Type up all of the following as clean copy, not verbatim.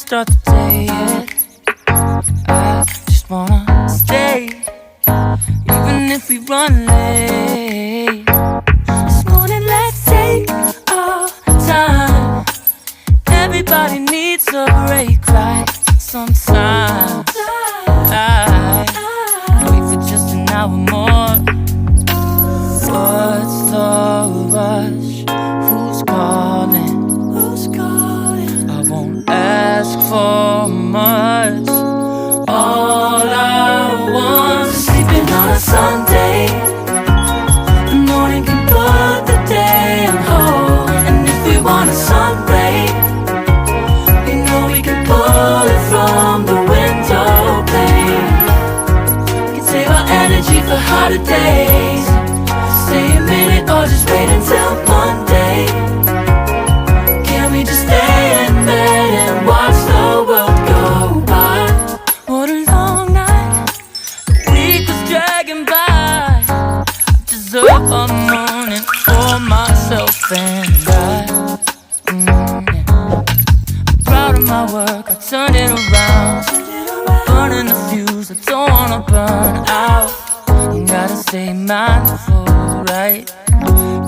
start the day yet. I just wanna stay, even if we run late. This morning, let's take our time. Everybody needs a break, right? Sometimes I wait for just an hour more. What's the rush? Who's calling? I won't ask for much. All I want is sleeping on a Sunday. The morning can put the day on hold. And if we want a sun ray, you know we can pull it from the window pane. We can save our energy for harder days. Stay a minute or just wait until Monday. Can we just stay in bed and watch the world go by? What a long night, the week was dragging by. I deserve a morning for myself and I. I'm proud of my work, I turned it around. I'm burning the fuse, I don't wanna burn out. Gotta stay mindful, right?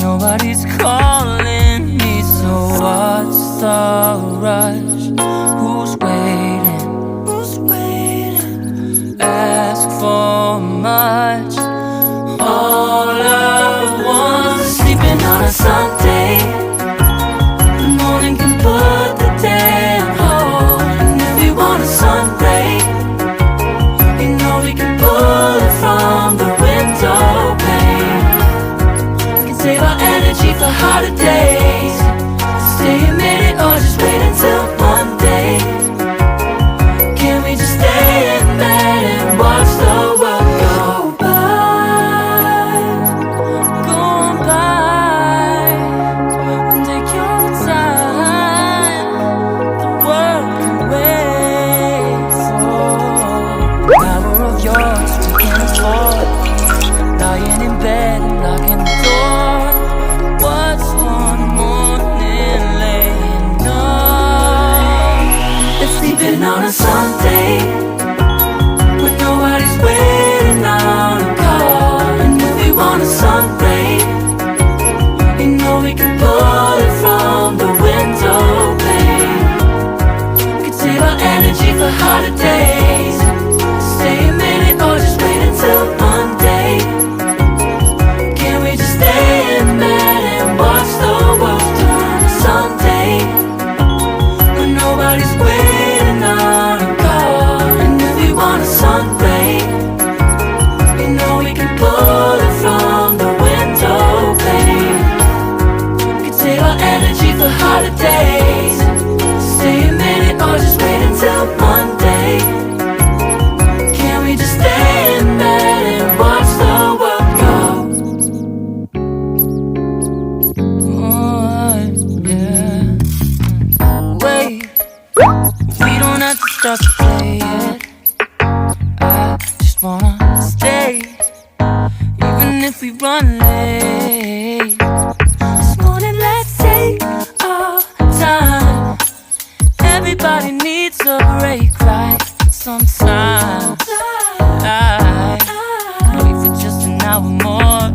Nobody's calling me, so what's the rush? Who's waiting? Ask for much. All I want is sleeping on a Sunday. The morning can put the day on hold. And if we want a sun ray, you know we can pull it from the window pane. We can save our energy for harder days. Stay a minute or just wait until Monday. Can we just stay in bed and watch the world go by? Go on by. Take your time. The world can wait for the power of yours we can afford. Lying in bed and locking the door. What's one morning laying up? It's sleeping on a Sunday when nobody's waiting on a call. And if we want a sun ray, you know we can pull it from the window pane. We can save our energy for harder days. Stay a minute or just wait until Monday. Can we just stay in bed and watch the world turn to Sunday when nobody's waiting on a call? And if we want a sun ray, you know we can pull it from the window pane. We can save our energy for harder days. Stay a minute or just wait until Monday. Can we just stay in bed and watch the world go? Oh, yeah. Wait, we don't have to start to play yet. I just wanna stay, even if we run late. This morning, let's take our time. Everybody needs a break, right? Sometimes I wait for just an hour more.